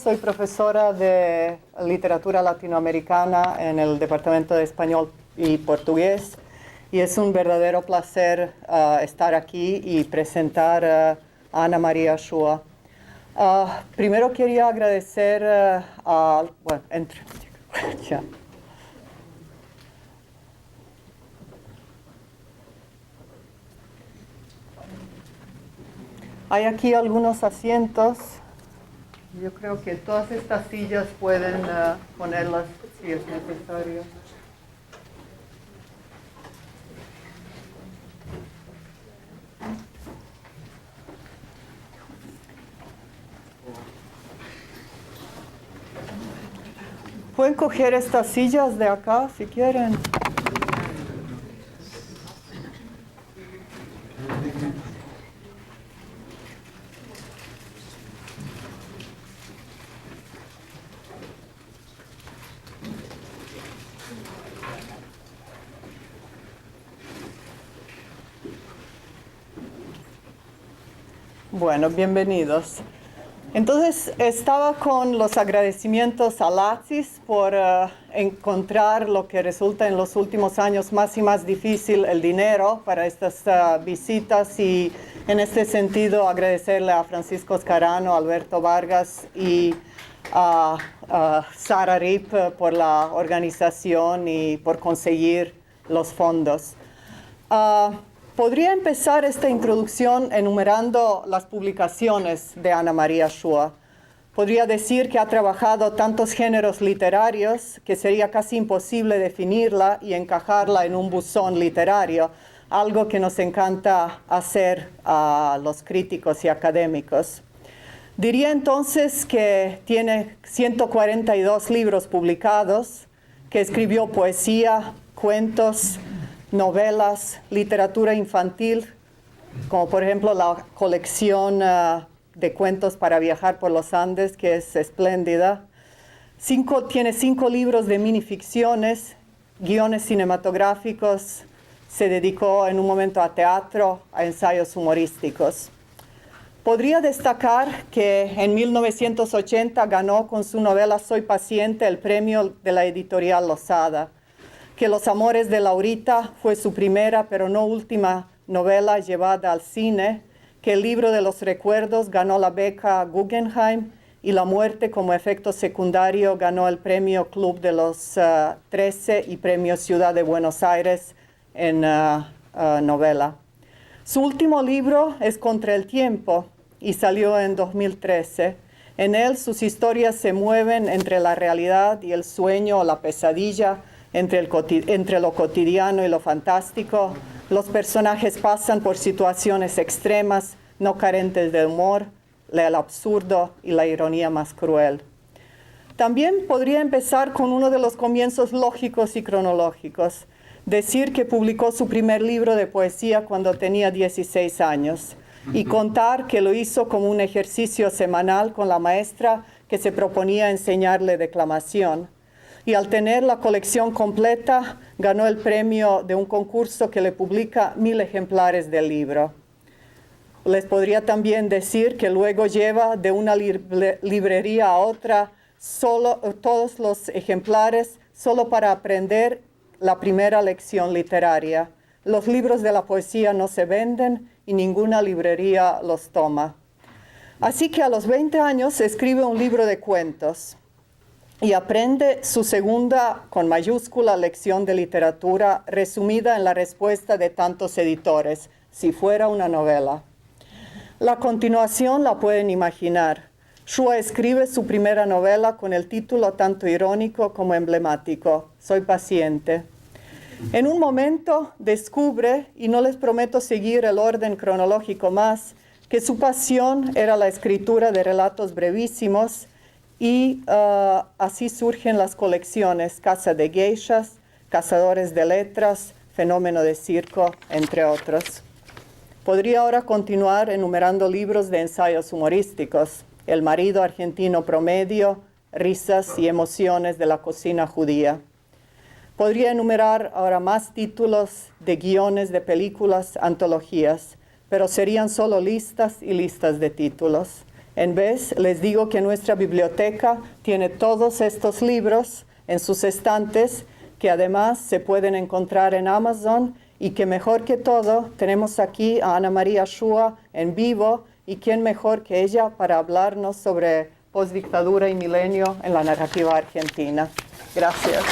soy profesora de literatura latinoamericana en el Departamento de Español y Portugués y es un verdadero placer estar aquí y presentar a Ana María Shua. Primero quería agradecer ya. Hay aquí algunos asientos. Yo creo que todas estas sillas pueden ponerlas si es necesario. Pueden coger estas sillas de acá si quieren. Bueno, bienvenidos. Entonces, estaba con los agradecimientos a Latsis por encontrar lo que resulta en los últimos años más y más difícil, el dinero para estas visitas, y en este sentido agradecerle a Francisco Scarano, Alberto Vargas y a Sara Rip por la organización y por conseguir los fondos. Podría empezar esta introducción enumerando las publicaciones de Ana María Shua. Podría decir que ha trabajado tantos géneros literarios que sería casi imposible definirla y encajarla en un buzón literario, algo que nos encanta hacer a los críticos y académicos. Diría entonces que tiene 142 libros publicados, que escribió poesía, cuentos, novelas, literatura infantil, como por ejemplo la colección de cuentos para viajar por los Andes, que es espléndida. Tiene 5 libros de minificciones, guiones cinematográficos, se dedicó en un momento a teatro, a ensayos humorísticos. Podría destacar que en 1980 ganó con su novela Soy paciente el premio de la editorial Losada, que Los amores de Laurita fue su primera pero no última novela llevada al cine, que El libro de los recuerdos ganó la beca Guggenheim y La muerte como efecto secundario ganó el premio Club de los 13 y premio Ciudad de Buenos Aires en novela. Su último libro es Contra el tiempo y salió en 2013. En él sus historias se mueven entre la realidad y el sueño o la pesadilla, entre lo cotidiano y lo fantástico. Los personajes pasan por situaciones extremas, no carentes de humor, el absurdo y la ironía más cruel. También podría empezar con uno de los comienzos lógicos y cronológicos. Decir que publicó su primer libro de poesía cuando tenía 16 años y contar que lo hizo como un ejercicio semanal con la maestra que se proponía enseñarle declamación. Y al tener la colección completa, ganó el premio de un concurso que le publica 1000 ejemplares del libro. Les podría también decir que luego lleva de una librería a otra todos los ejemplares solo para aprender la primera lección literaria. Los libros de la poesía no se venden y ninguna librería los toma. Así que a los 20 años escribe un libro de cuentos y aprende su segunda, con mayúscula, lección de literatura, resumida en la respuesta de tantos editores, si fuera una novela. La continuación la pueden imaginar. Shua escribe su primera novela con el título tanto irónico como emblemático, Soy paciente. En un momento descubre, y no les prometo seguir el orden cronológico más, que su pasión era la escritura de relatos brevísimos, y así surgen las colecciones Casa de Geishas, Cazadores de Letras, Fenómeno de Circo, entre otros. Podría ahora continuar enumerando libros de ensayos humorísticos, El marido argentino promedio, Risas y emociones de la cocina judía. Podría enumerar ahora más títulos de guiones de películas, antologías, pero serían solo listas y listas de títulos. En vez, les digo que nuestra biblioteca tiene todos estos libros en sus estantes, que además se pueden encontrar en Amazon, y que mejor que todo, tenemos aquí a Ana María Shua en vivo, y quién mejor que ella para hablarnos sobre postdictadura y milenio en la narrativa argentina. Gracias.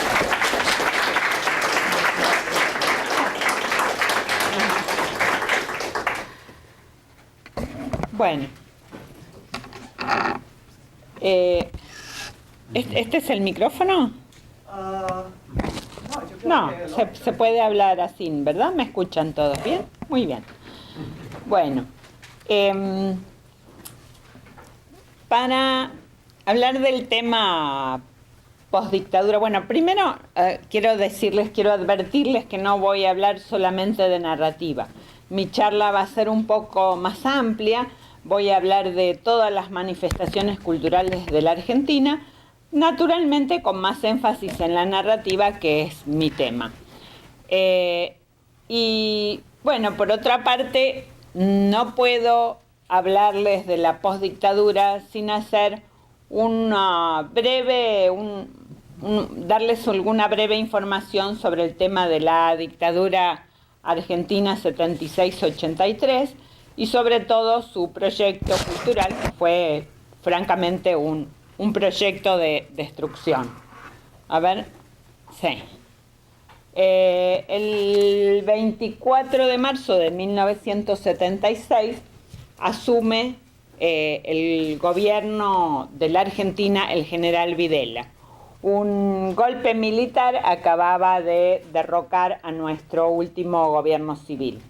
Bueno, ¿este es el micrófono? No, se puede hablar así, ¿verdad? ¿Me escuchan todos bien? Muy bien. Bueno, para hablar del tema postdictadura, bueno, primero quiero advertirles que no voy a hablar solamente de narrativa. Mi charla va a ser un poco más amplia. Voy a hablar de todas las manifestaciones culturales de la Argentina, naturalmente con más énfasis en la narrativa, que es mi tema. Y bueno, por otra parte, no puedo hablarles de la postdictadura sin hacer darles alguna breve información sobre el tema de la dictadura argentina 76-83, y sobre todo su proyecto cultural, que fue francamente un proyecto de destrucción. A ver, sí. El 24 de marzo de 1976 asume el gobierno de la Argentina el general Videla. Un golpe militar acababa de derrocar a nuestro último gobierno civil.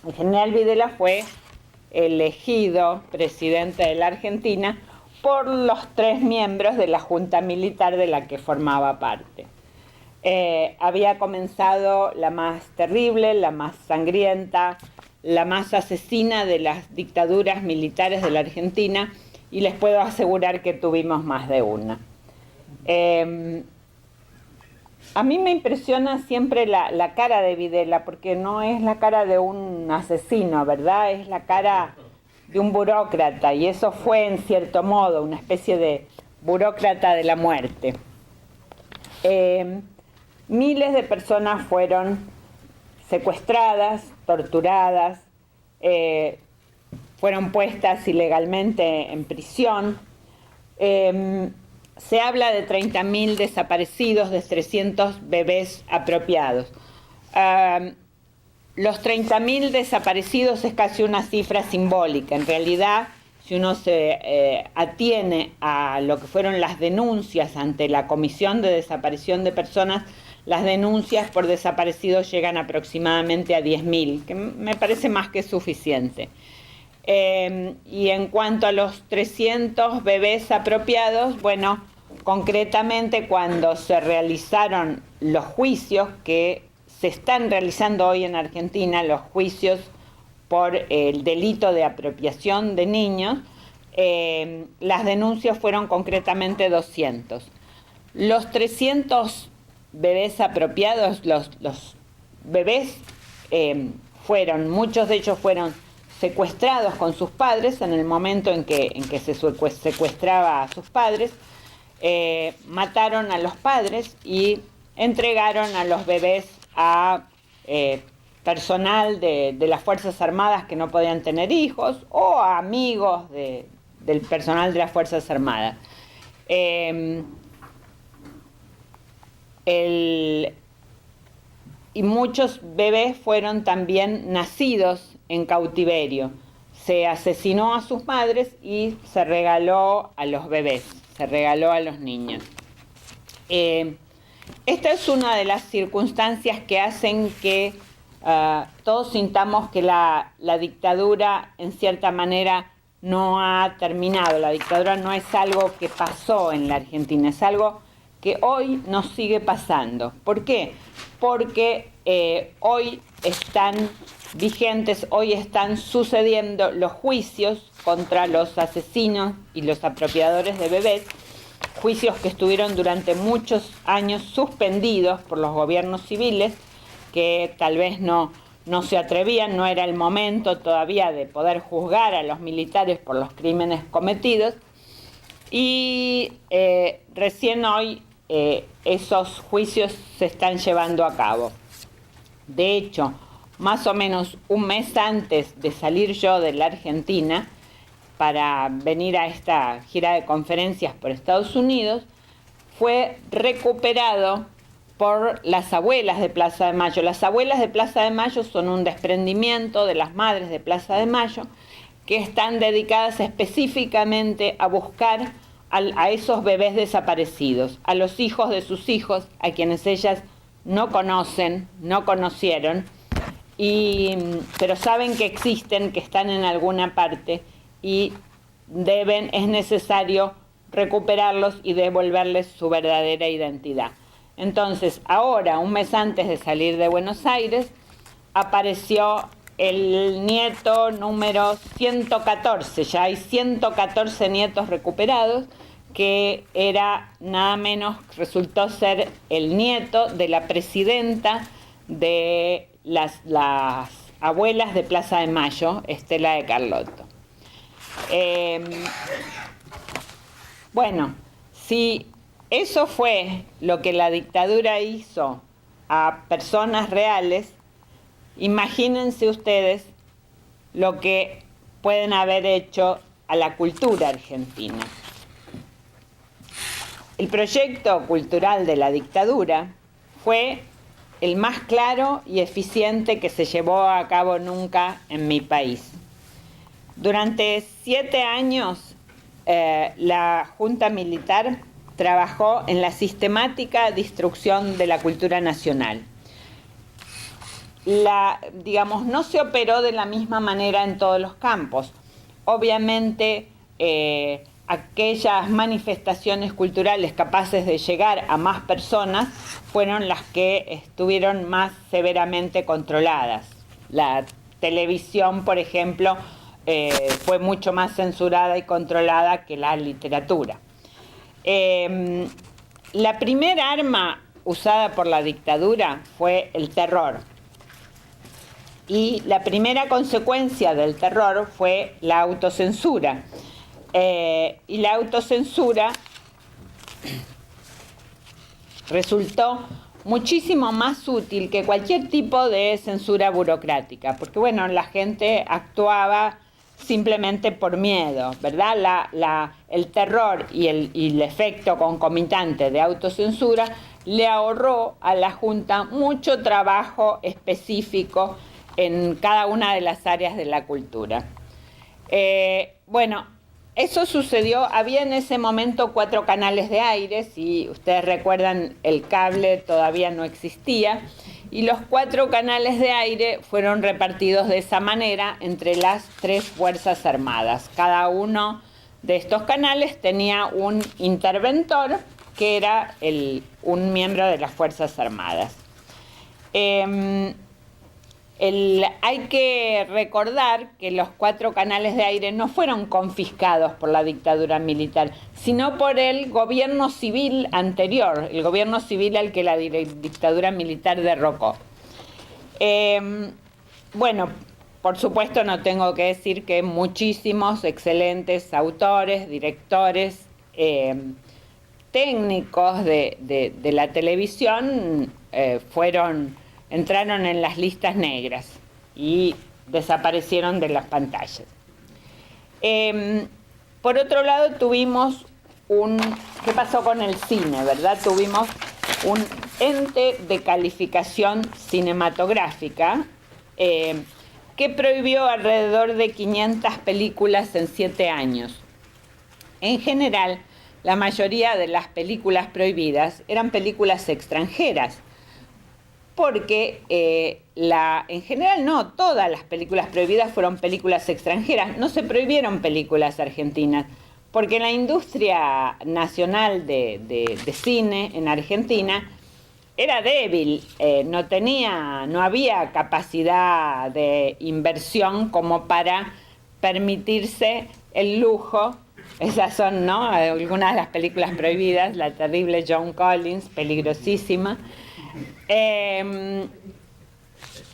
El general Videla fue elegido presidente de la Argentina por los 3 miembros de la Junta Militar de la que formaba parte. Había comenzado la más terrible, la más sangrienta, la más asesina de las dictaduras militares de la Argentina, y les puedo asegurar que tuvimos más de una. A mí me impresiona siempre la cara de Videla, porque no es la cara de un asesino, ¿verdad? Es la cara de un burócrata, y eso fue en cierto modo una especie de burócrata de la muerte. Miles de personas fueron secuestradas, torturadas, fueron puestas ilegalmente en prisión. Se habla de 30.000 desaparecidos, de 300 bebés apropiados. Los 30.000 desaparecidos es casi una cifra simbólica. En realidad, si uno se atiene a lo que fueron las denuncias ante la Comisión de Desaparición de Personas, las denuncias por desaparecidos llegan aproximadamente a 10.000, que me parece más que suficiente. Y en cuanto a los 300 bebés apropiados, bueno, concretamente cuando se realizaron los juicios que se están realizando hoy en Argentina, los juicios por el delito de apropiación de niños, las denuncias fueron concretamente 200. Los 300 bebés apropiados, los bebés muchos de ellos fueron secuestrados con sus padres en el momento en que se secuestraba a sus padres, mataron a los padres y entregaron a los bebés a personal de las Fuerzas Armadas que no podían tener hijos, o a amigos del personal de las Fuerzas Armadas. Y muchos bebés fueron también nacidos en cautiverio. Se asesinó a sus madres y se regaló a los bebés, se regaló a los niños. Esta es una de las circunstancias que hacen que todos sintamos que la dictadura, en cierta manera, no ha terminado. La dictadura no es algo que pasó en la Argentina, es algo que hoy nos sigue pasando. ¿Por qué? Porque hoy están vigentes, hoy están sucediendo los juicios contra los asesinos y los apropiadores de bebés, juicios que estuvieron durante muchos años suspendidos por los gobiernos civiles, que tal vez no no se atrevían, no era el momento todavía de poder juzgar a los militares por los crímenes cometidos, y recién hoy esos juicios se están llevando a cabo. De hecho, más o menos un mes antes de salir yo de la Argentina para venir a esta gira de conferencias por Estados Unidos, fue recuperado por las abuelas de Plaza de Mayo. Las abuelas de Plaza de Mayo son un desprendimiento de las madres de Plaza de Mayo, que están dedicadas específicamente a buscar a esos bebés desaparecidos, a los hijos de sus hijos, a quienes ellas no conocen, no conocieron, pero saben que existen, que están en alguna parte, y es necesario recuperarlos y devolverles su verdadera identidad. Entonces, ahora, un mes antes de salir de Buenos Aires, apareció el nieto número 114, ya hay 114 nietos recuperados, que era nada menos, resultó ser el nieto de la presidenta de las abuelas de Plaza de Mayo, Estela de Carlotto. Bueno, si eso fue lo que la dictadura hizo a personas reales, imagínense ustedes lo que pueden haber hecho a la cultura argentina. El proyecto cultural de la dictadura fue el más claro y eficiente que se llevó a cabo nunca en mi país. Durante 7 años, la Junta Militar trabajó en la sistemática destrucción de la cultura nacional. No se operó de la misma manera en todos los campos. Obviamente, aquellas manifestaciones culturales capaces de llegar a más personas fueron las que estuvieron más severamente controladas. La televisión, por ejemplo, fue mucho más censurada y controlada que la literatura. La primera arma usada por la dictadura fue el terror. Y la primera consecuencia del terror fue la autocensura. Y la autocensura resultó muchísimo más útil que cualquier tipo de censura burocrática, porque bueno, la gente actuaba simplemente por miedo, ¿verdad? El terror y el efecto concomitante de autocensura le ahorró a la Junta mucho trabajo específico en cada una de las áreas de la cultura. Bueno, eso sucedió, había en ese momento 4 canales de aire, si ustedes recuerdan el cable todavía no existía, y los 4 canales de aire fueron repartidos de esa manera entre las 3 Fuerzas Armadas. Cada uno de estos canales tenía un interventor que era un miembro de las Fuerzas Armadas. Hay que recordar que los 4 canales de aire no fueron confiscados por la dictadura militar, sino por el gobierno civil anterior, el gobierno civil al que la dictadura militar derrocó. Bueno, por supuesto no tengo que decir que muchísimos excelentes autores, directores, técnicos de la televisión entraron en las listas negras y desaparecieron de las pantallas. Por otro lado, tuvimos ¿qué pasó con el cine, verdad? Tuvimos un ente de calificación cinematográfica que prohibió alrededor de 500 películas en 7 años. En general, la mayoría de las películas prohibidas eran películas extranjeras, porque en general no todas las películas prohibidas fueron películas extranjeras, no se prohibieron películas argentinas, porque la industria nacional de cine en Argentina era débil, no había capacidad de inversión como para permitirse el lujo. Esas son, ¿no?, algunas de las películas prohibidas, la terrible Joan Collins, peligrosísima.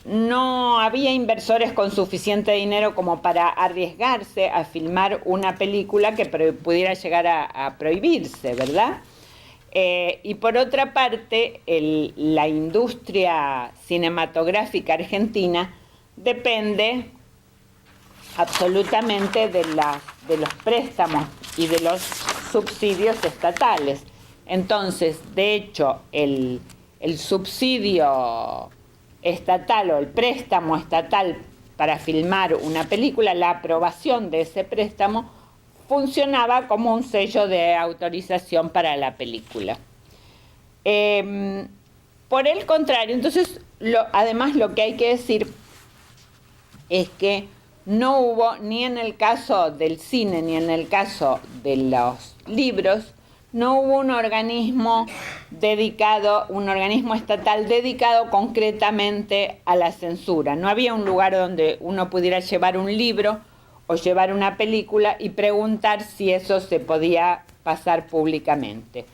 no había inversores con suficiente dinero como para arriesgarse a filmar una película que pudiera llegar a prohibirse, ¿verdad? Y por otra parte, la industria cinematográfica argentina depende absolutamente de los préstamos y de los subsidios estatales. Entonces, de hecho, el subsidio estatal o el préstamo estatal para filmar una película, la aprobación de ese préstamo funcionaba como un sello de autorización para la película. Por el contrario, entonces, además lo que hay que decir es que no hubo, ni en el caso del cine ni en el caso de los libros, no hubo un organismo estatal dedicado concretamente a la censura. No había un lugar donde uno pudiera llevar un libro o llevar una película y preguntar si eso se podía pasar públicamente.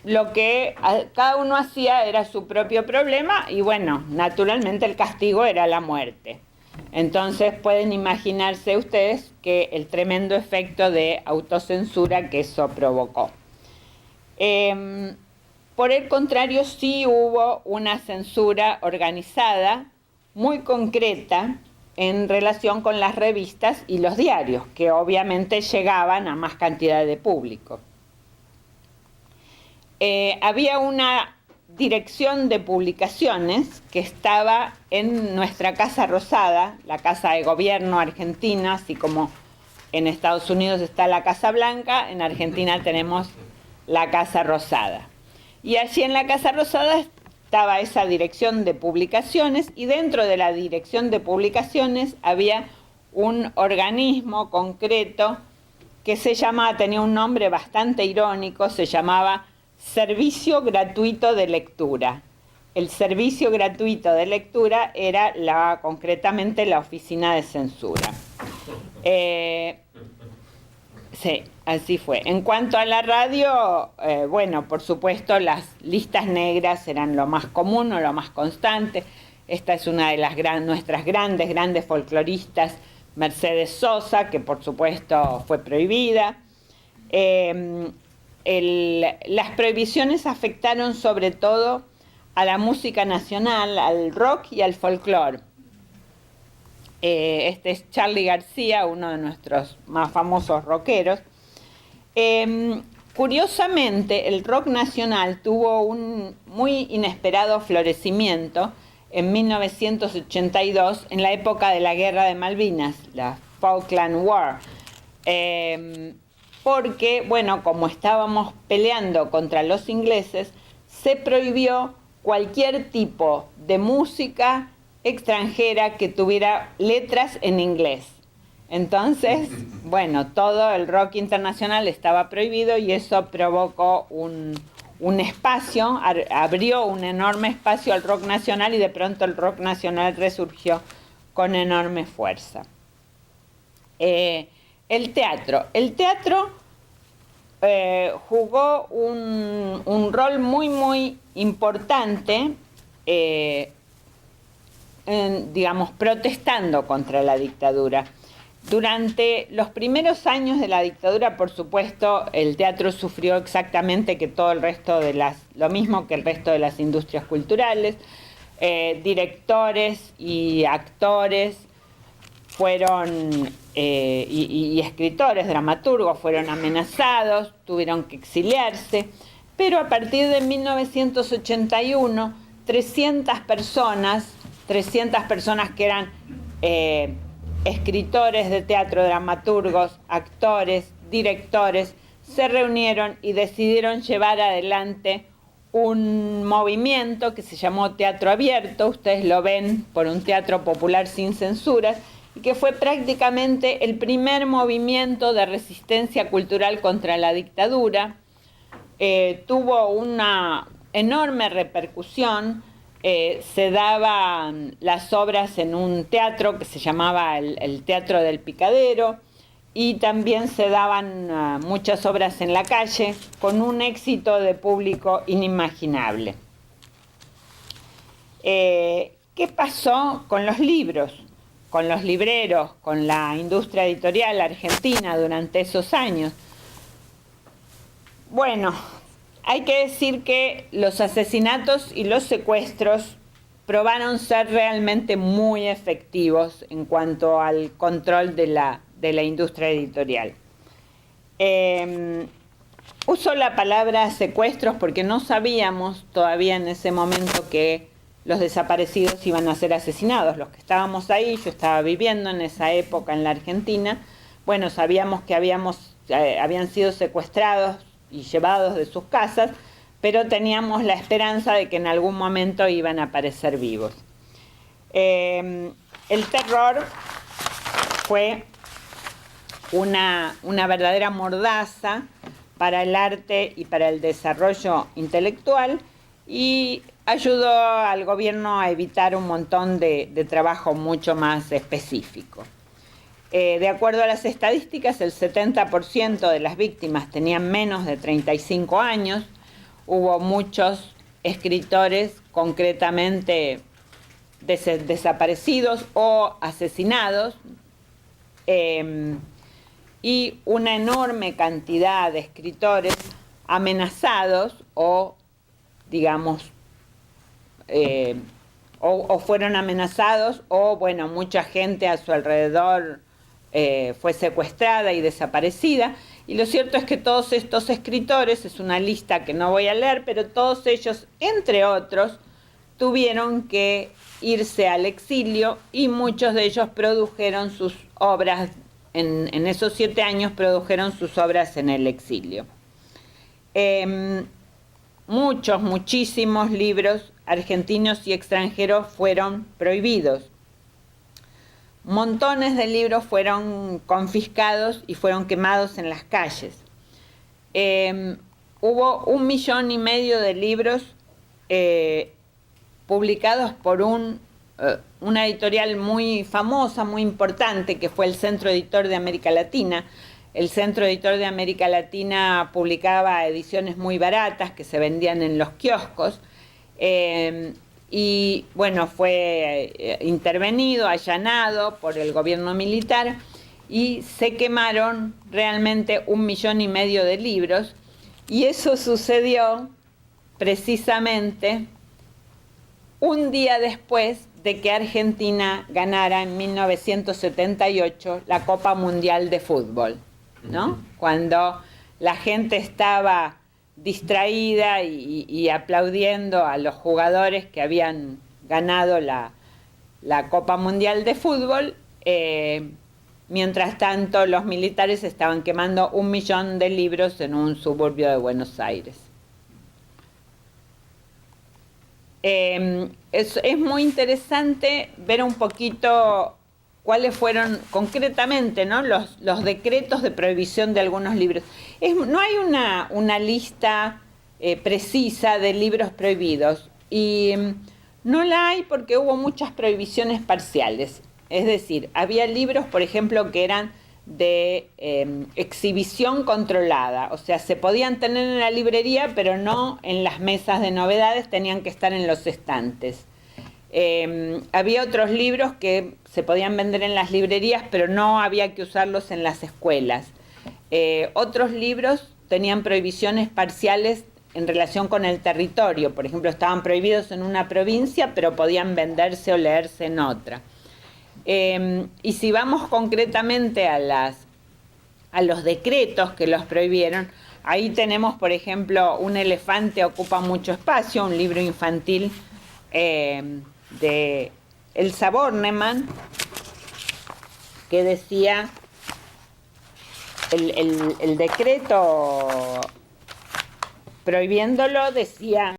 Lo que cada uno hacía era su propio problema y bueno, naturalmente el castigo era la muerte. Entonces pueden imaginarse ustedes que el tremendo efecto de autocensura que eso provocó. Por el contrario, sí hubo una censura organizada, muy concreta, en relación con las revistas y los diarios, que obviamente llegaban a más cantidad de público. Había una dirección de publicaciones que estaba en nuestra Casa Rosada, la Casa de Gobierno argentina, así como en Estados Unidos está la Casa Blanca, en Argentina tenemos la Casa Rosada. Y allí en la Casa Rosada estaba esa dirección de publicaciones y dentro de la dirección de publicaciones había un organismo concreto que tenía un nombre bastante irónico, se llamaba Servicio Gratuito de Lectura. El servicio gratuito de lectura era concretamente la Oficina de Censura. Sí, así fue. En cuanto a la radio, bueno, por supuesto, las listas negras eran lo más común o lo más constante. Esta es una de nuestras grandes folcloristas, Mercedes Sosa, que por supuesto fue prohibida. Las prohibiciones afectaron sobre todo a la música nacional, al rock y al folclore. Este es Charly García, uno de nuestros más famosos rockeros. Curiosamente, el rock nacional tuvo un muy inesperado florecimiento en 1982, en la época de la Guerra de Malvinas, la Falkland War. Porque, bueno, como estábamos peleando contra los ingleses, se prohibió cualquier tipo de música extranjera que tuviera letras en inglés. Entonces, bueno, todo el rock internacional estaba prohibido y eso provocó un espacio, abrió un enorme espacio al rock nacional y de pronto el rock nacional resurgió con enorme fuerza. El teatro jugó un rol muy importante, digamos, protestando contra la dictadura. Durante los primeros años de la dictadura, por supuesto, el teatro sufrió exactamente lo mismo que el resto de las industrias culturales. Directores y actores fueron y escritores, dramaturgos fueron amenazados, tuvieron que exiliarse, pero a partir de 1981, 300 personas que eran escritores de teatro, dramaturgos, actores, directores, se reunieron y decidieron llevar adelante un movimiento que se llamó Teatro Abierto, ustedes lo ven, por un teatro popular sin censuras, y que fue prácticamente el primer movimiento de resistencia cultural contra la dictadura. Tuvo una enorme repercusión, se daban las obras en un teatro que se llamaba el Teatro del Picadero, y también se daban muchas obras en la calle, con un éxito de público inimaginable. ¿Qué pasó con los libros, con los libreros, con la industria editorial argentina durante esos años? Bueno, hay que decir que los asesinatos y los secuestros probaron ser realmente muy efectivos en cuanto al control de la industria editorial. Uso la palabra secuestros porque no sabíamos todavía en ese momento que los desaparecidos iban a ser asesinados. Los que estábamos ahí, yo estaba viviendo en esa época en la Argentina, bueno, sabíamos que habían sido secuestrados y llevados de sus casas, pero teníamos la esperanza de que en algún momento iban a aparecer vivos. El terror fue una verdadera mordaza para el arte y para el desarrollo intelectual y ayudó al gobierno a evitar un montón de trabajo mucho más específico. De acuerdo a las estadísticas, el 70% de las víctimas tenían menos de 35 años. Hubo muchos escritores concretamente desaparecidos o asesinados, y una enorme cantidad de escritores amenazados o, digamos, o fueron amenazados o, bueno, mucha gente a su alrededor fue secuestrada y desaparecida. Y lo cierto es que todos estos escritores, es una lista que no voy a leer, pero todos ellos, entre otros, tuvieron que irse al exilio y muchos de ellos produjeron sus obras, en esos 7 años produjeron sus obras en el exilio. Muchísimos libros argentinos y extranjeros fueron prohibidos. Montones de libros fueron confiscados y fueron quemados en las calles. Hubo 1,5 millones de libros publicados por una editorial muy famosa, muy importante, que fue el Centro Editor de América Latina. El Centro Editor de América Latina publicaba ediciones muy baratas que se vendían en los kioscos. Y bueno, fue intervenido, allanado por el gobierno militar y se quemaron realmente 1,5 millones de libros, y eso sucedió precisamente un día después de que Argentina ganara en 1978 la Copa Mundial de Fútbol, ¿no? Cuando la gente estaba distraída y aplaudiendo a los jugadores que habían ganado la Copa Mundial de Fútbol, mientras tanto los militares estaban quemando 1 millón de libros en un suburbio de Buenos Aires. Es muy interesante ver un poquito cuáles fueron concretamente, ¿no?, los decretos de prohibición de algunos libros. No hay una lista precisa de libros prohibidos, y no la hay porque hubo muchas prohibiciones parciales. Es decir, había libros, por ejemplo, que eran de exhibición controlada, o sea, se podían tener en la librería, pero no en las mesas de novedades, tenían que estar en los estantes. Había otros libros que se podían vender en las librerías, pero no había que usarlos en las escuelas. Otros libros tenían prohibiciones parciales en relación con el territorio. Por ejemplo, estaban prohibidos en una provincia, pero podían venderse o leerse en otra. Y si vamos concretamente a los decretos que los prohibieron, ahí tenemos, por ejemplo, Un elefante ocupa mucho espacio, un libro infantil de Elsa Bornemann, que decía, el decreto prohibiéndolo decía